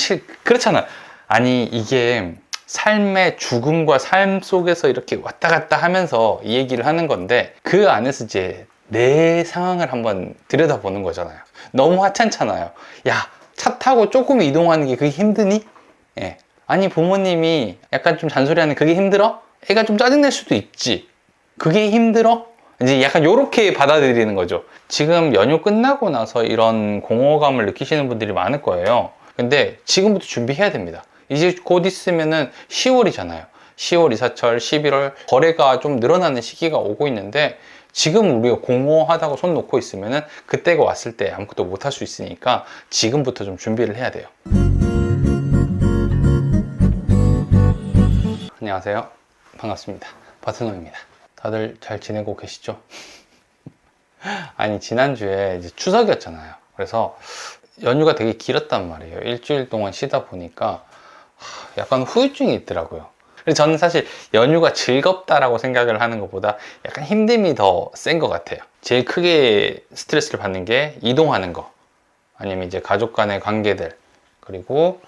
사실 그렇잖아. 아니 이게 삶의 죽음과 삶 속에서 이렇게 왔다 갔다 하면서 이 얘기를 하는 건데, 그 안에서 이제 내 상황을 한번 들여다보는 거잖아요. 너무 하찮잖아요. 야, 차 타고 조금 이동하는 게 그게 힘드니? 예. 아니 부모님이 약간 좀 잔소리하는 그게 힘들어? 애가 좀 짜증낼 수도 있지. 그게 힘들어? 이제 약간 요렇게 받아들이는 거죠. 지금 연휴 끝나고 나서 이런 공허감을 느끼시는 분들이 많을 거예요. 근데 지금부터 준비해야 됩니다. 이제 곧 있으면은 10월이잖아요. 10월 이사철, 11월 거래가 좀 늘어나는 시기가 오고 있는데, 지금 우리가 공허하다고 손 놓고 있으면은 그때가 왔을 때 아무것도 못 할 수 있으니까 지금부터 좀 준비를 해야 돼요. 안녕하세요. 반갑습니다. 바트노입니다. 다들 잘 지내고 계시죠? 아니 지난주에 이제 추석이었잖아요. 그래서 연휴가 되게 길었단 말이에요. 일주일 동안 쉬다 보니까 약간 후유증이 있더라고요. 그래서 저는 사실 연휴가 즐겁다라고 생각을 하는 것보다 약간 힘듦이 더 센 것 같아요. 제일 크게 스트레스를 받는 게 이동하는 거, 아니면 이제 가족 간의 관계들, 그리고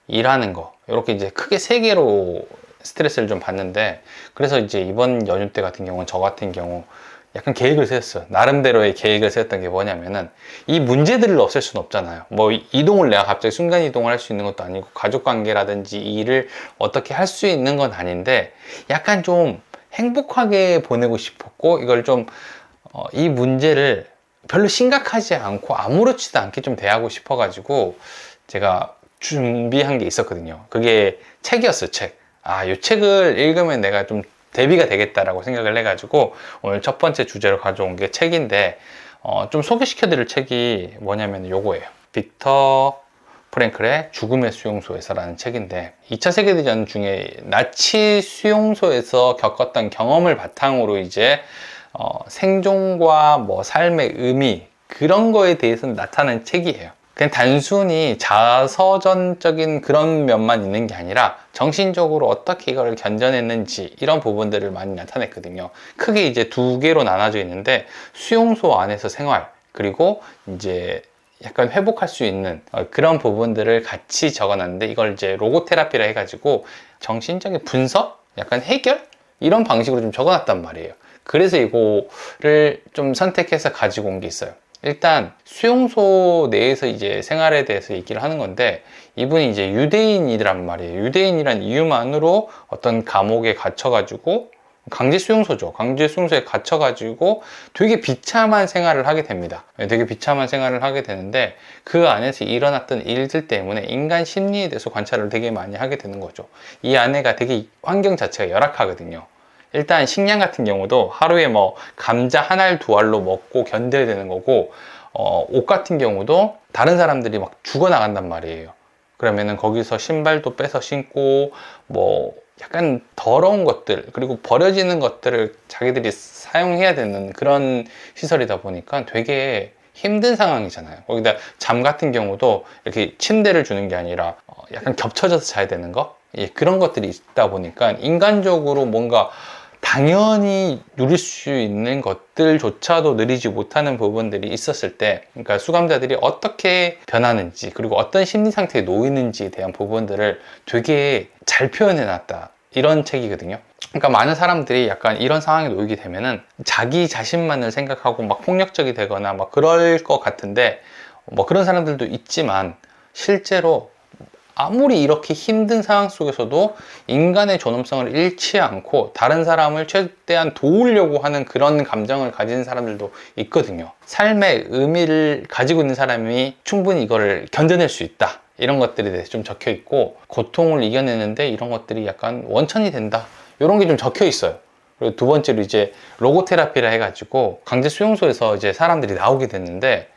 일하는 거, 이렇게 이제 크게 세 개로 스트레스를 좀 받는데, 그래서 이제 이번 연휴 때 같은 경우는 저 같은 경우 약간 계획을 세웠어요. 나름대로의 계획을 세웠던 게 뭐냐면은, 이 문제들을 없앨 수는 없잖아요. 뭐 이동을 내가 갑자기 순간 이동을 할 수 있는 것도 아니고, 가족관계라든지 일을 어떻게 할 수 있는 건 아닌데, 약간 좀 행복하게 보내고 싶었고, 이걸 좀 이 문제를 별로 심각하지 않고 아무렇지도 않게 좀 대하고 싶어가지고 제가 준비한 게 있었거든요. 그게 책이었어요. 책. 이 책을 읽으면 내가 좀 대비가 되겠다라고 생각을 해가지고 오늘 첫 번째 주제로 가져온 게 책인데, 좀 소개시켜 드릴 책이 뭐냐면 요거예요. 빅터 프랭클의 죽음의 수용소에서라는 책인데, 2차 세계대전 중에 나치 수용소에서 겪었던 경험을 바탕으로 이제 생존과 뭐 삶의 의미, 그런 거에 대해서 나타낸 책이에요. 그냥 단순히 자서전적인 그런 면만 있는 게 아니라 정신적으로 어떻게 이걸 견뎌냈는지, 이런 부분들을 많이 나타냈거든요. 크게 이제 두 개로 나눠져 있는데, 수용소 안에서 생활, 그리고 이제 약간 회복할 수 있는 그런 부분들을 같이 적어놨는데, 이걸 이제 로고테라피라 해가지고 정신적인 분석, 약간 해결, 이런 방식으로 좀 적어놨단 말이에요. 그래서 이거를 좀 선택해서 가지고 온 게 있어요. 일단 수용소 내에서 이제 생활에 대해서 얘기를 하는 건데, 이분이 이제 유대인이란 말이에요. 유대인이란 이유만으로 어떤 감옥에 갇혀가지고, 강제 수용소죠. 강제 수용소에 갇혀가지고 되게 비참한 생활을 하게 됩니다. 되게 비참한 생활을 하게 되는데, 그 안에서 일어났던 일들 때문에 인간 심리에 대해서 관찰을 되게 많이 하게 되는 거죠. 이 안에가 되게 환경 자체가 열악하거든요. 일단 식량 같은 경우도 하루에 뭐 감자 한 알 두 알로 먹고 견뎌야 되는 거고, 옷 같은 경우도 다른 사람들이 막 죽어 나간단 말이에요. 그러면은 거기서 신발도 빼서 신고, 뭐 약간 더러운 것들, 그리고 버려지는 것들을 자기들이 사용해야 되는 그런 시설이다 보니까 되게 힘든 상황이잖아요. 거기다 잠 같은 경우도 이렇게 침대를 주는 게 아니라 약간 겹쳐져서 자야 되는 거, 그런 것들이 있다 보니까 인간적으로 뭔가 당연히 누릴 수 있는 것들조차도 누리지 못하는 부분들이 있었을 때, 그러니까 수감자들이 어떻게 변하는지, 그리고 어떤 심리 상태에 놓이는지에 대한 부분들을 되게 잘 표현해 놨다, 이런 책이거든요. 그러니까 많은 사람들이 약간 이런 상황에 놓이게 되면은 자기 자신만을 생각하고 막 폭력적이 되거나 막 그럴 것 같은데, 뭐 그런 사람들도 있지만, 실제로 아무리 이렇게 힘든 상황 속에서도 인간의 존엄성을 잃지 않고 다른 사람을 최대한 도우려고 하는 그런 감정을 가진 사람들도 있거든요. 삶의 의미를 가지고 있는 사람이 충분히 이거를 견뎌낼 수 있다, 이런 것들에 대해서 좀 적혀 있고, 고통을 이겨내는데 이런 것들이 약간 원천이 된다, 이런 게 좀 적혀 있어요. 그리고 두 번째로 이제 로고테라피라 해가지고 강제 수용소에서 이제 사람들이 나오게 됐는데,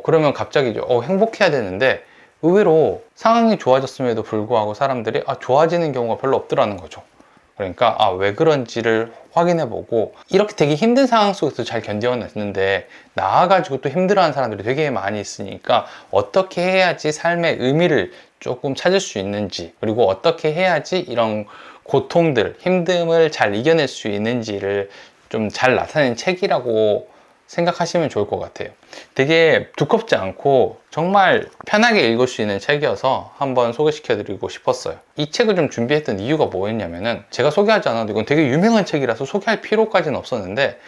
그러면 갑자기 행복해야 되는데, 의외로 상황이 좋아졌음에도 불구하고 사람들이 좋아지는 경우가 별로 없더라는 거죠. 그러니까 왜 그런지를 확인해보고, 이렇게 되게 힘든 상황 속에서 잘 견뎌냈는데 나아가지고 또 힘들어하는 사람들이 되게 많이 있으니까, 어떻게 해야지 삶의 의미를 조금 찾을 수 있는지, 그리고 어떻게 해야지 이런 고통들, 힘듦을 잘 이겨낼 수 있는지를 좀 잘 나타낸 책이라고 생각하시면 좋을 것 같아요. 되게 두껍지 않고 정말 편하게 읽을 수 있는 책이어서 한번 소개시켜 드리고 싶었어요. 이 책을 좀 준비했던 이유가 뭐였냐면은, 제가 소개하지 않아도 이건 되게 유명한 책이라서 소개할 필요까지는 없었는데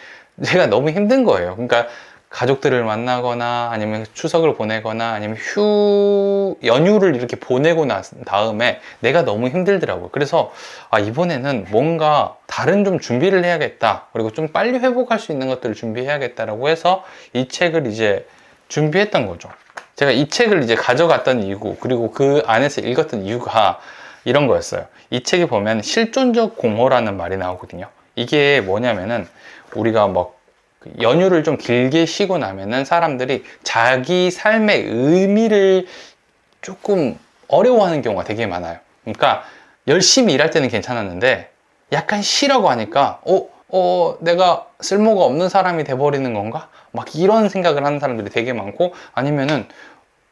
제가 너무 힘든 거예요. 그러니까 가족들을 만나거나 아니면 추석을 보내거나 아니면 연휴를 이렇게 보내고 난 다음에 내가 너무 힘들더라고요. 그래서 이번에는 뭔가 다른 좀 준비를 해야겠다, 그리고 좀 빨리 회복할 수 있는 것들을 준비해야겠다라고 해서 이 책을 이제 준비했던 거죠. 제가 이 책을 이제 가져갔던 이유, 그리고 그 안에서 읽었던 이유가 이런 거였어요. 이 책에 보면 실존적 공허라는 말이 나오거든요. 이게 뭐냐면은, 우리가 뭐 연휴를 좀 길게 쉬고 나면은 사람들이 자기 삶의 의미를 조금 어려워하는 경우가 되게 많아요. 그러니까 열심히 일할 때는 괜찮았는데 약간 쉬라고 하니까 내가 쓸모가 없는 사람이 돼버리는 건가? 막 이런 생각을 하는 사람들이 되게 많고, 아니면은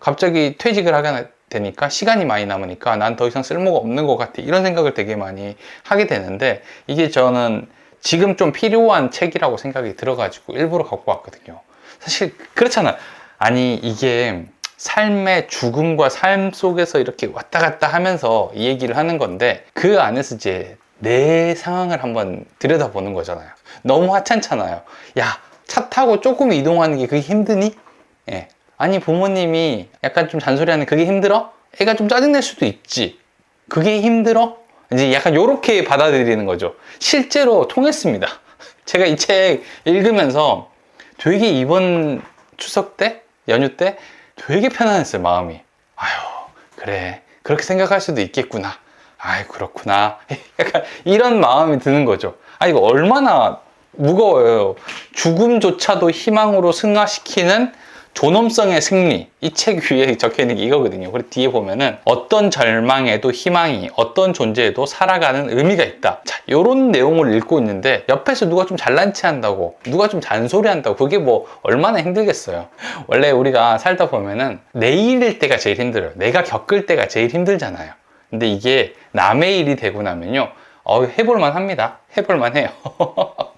갑자기 퇴직을 하게 되니까 시간이 많이 남으니까 난 더 이상 쓸모가 없는 것 같아, 이런 생각을 되게 많이 하게 되는데, 이게 저는 지금 좀 필요한 책이라고 생각이 들어가지고 일부러 갖고 왔거든요. 사실 그렇잖아. 아니, 이게 삶의 죽음과 삶 속에서 이렇게 왔다 갔다 하면서 이 얘기를 하는 건데, 그 안에서 이제 내 상황을 한번 들여다보는 거잖아요. 너무 하찮잖아요. 야, 차 타고 조금 이동하는 게 그게 힘드니? 예. 아니, 부모님이 약간 좀 잔소리하는 그게 힘들어? 애가 좀 짜증낼 수도 있지. 그게 힘들어? 이제 약간 요렇게 받아들이는 거죠. 실제로 통했습니다. 제가 이 책 읽으면서 되게 이번 추석 때, 연휴 때 되게 편안했어요, 마음이. 아유, 그래, 그렇게 생각할 수도 있겠구나. 아유, 그렇구나. 약간 이런 마음이 드는 거죠. 이거 얼마나 무거워요. 죽음조차도 희망으로 승화시키는 존엄성의 승리. 이 책 위에 적혀있는 게 이거거든요. 그리고 뒤에 보면은 어떤 절망에도 희망이, 어떤 존재에도 살아가는 의미가 있다. 자, 요런 내용을 읽고 있는데 옆에서 누가 좀 잘난 체 한다고, 누가 좀 잔소리 한다고, 그게 뭐 얼마나 힘들겠어요. 원래 우리가 살다 보면은 내일일 때가 제일 힘들어요. 내가 겪을 때가 제일 힘들잖아요. 근데 이게 남의 일이 되고 나면요, 해볼만 합니다. 해볼만 해요.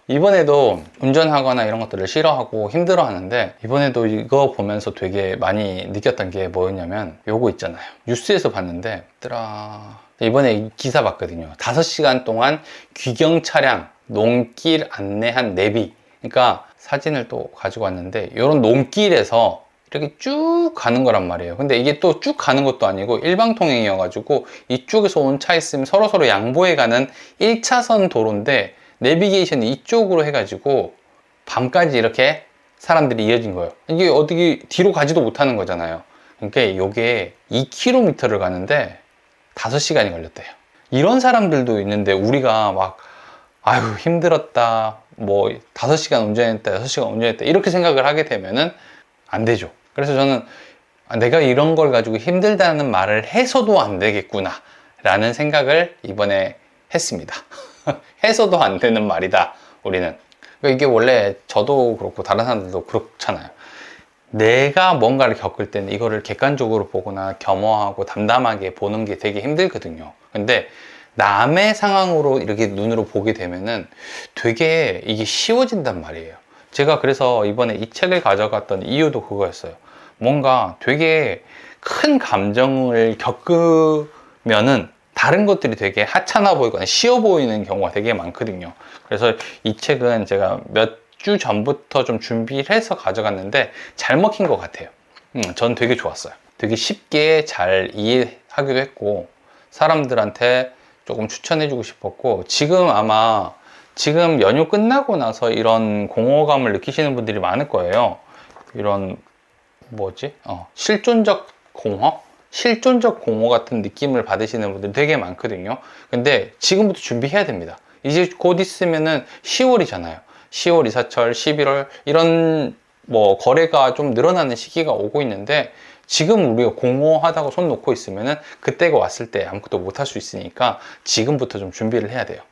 이번에도 운전하거나 이런 것들을 싫어하고 힘들어 하는데, 이번에도 이거 보면서 되게 많이 느꼈던 게 뭐였냐면, 요거 있잖아요. 뉴스에서 봤는데, 이번에 기사 봤거든요. 5시간 동안 귀경 차량 농길 안내한 내비. 그러니까 사진을 또 가지고 왔는데, 이런 농길에서 이렇게 쭉 가는 거란 말이에요. 근데 이게 또 쭉 가는 것도 아니고 일방통행이어가지고 이쪽에서 온 차 있으면 서로 양보해 가는 1차선 도로인데, 내비게이션이 이쪽으로 해가지고 밤까지 이렇게 사람들이 이어진 거예요. 이게 어떻게 뒤로 가지도 못하는 거잖아요. 그러니까 이게 2km를 가는데 5시간이 걸렸대요. 이런 사람들도 있는데, 우리가 막 아유 힘들었다, 뭐 5시간 운전했다, 6시간 운전했다, 이렇게 생각을 하게 되면은 안 되죠. 그래서 저는 내가 이런 걸 가지고 힘들다는 말을 해서도 안 되겠구나 라는 생각을 이번에 했습니다. 해서도 안 되는 말이다, 우리는. 그러니까 이게 원래 저도 그렇고 다른 사람들도 그렇잖아요. 내가 뭔가를 겪을 때는 이거를 객관적으로 보거나 겸허하고 담담하게 보는 게 되게 힘들거든요. 근데 남의 상황으로 이렇게 눈으로 보게 되면은 되게 이게 쉬워진단 말이에요. 제가 그래서 이번에 이 책을 가져갔던 이유도 그거였어요. 뭔가 되게 큰 감정을 겪으면은 다른 것들이 되게 하찮아 보이거나 쉬워 보이는 경우가 되게 많거든요. 그래서 이 책은 제가 몇 주 전부터 좀 준비를 해서 가져갔는데 잘 먹힌 것 같아요. 전 되게 좋았어요. 되게 쉽게 잘 이해하기도 했고, 사람들한테 조금 추천해주고 싶었고, 지금 연휴 끝나고 나서 이런 공허감을 느끼시는 분들이 많을 거예요. 이런 실존적 공허? 실존적 공허 같은 느낌을 받으시는 분들이 되게 많거든요. 근데 지금부터 준비해야 됩니다. 이제 곧 있으면은 10월이잖아요. 10월, 이사철, 11월 이런 거래가 좀 늘어나는 시기가 오고 있는데, 지금 우리가 공허하다고 손 놓고 있으면은 그때가 왔을 때 아무것도 못 할 수 있으니까 지금부터 좀 준비를 해야 돼요.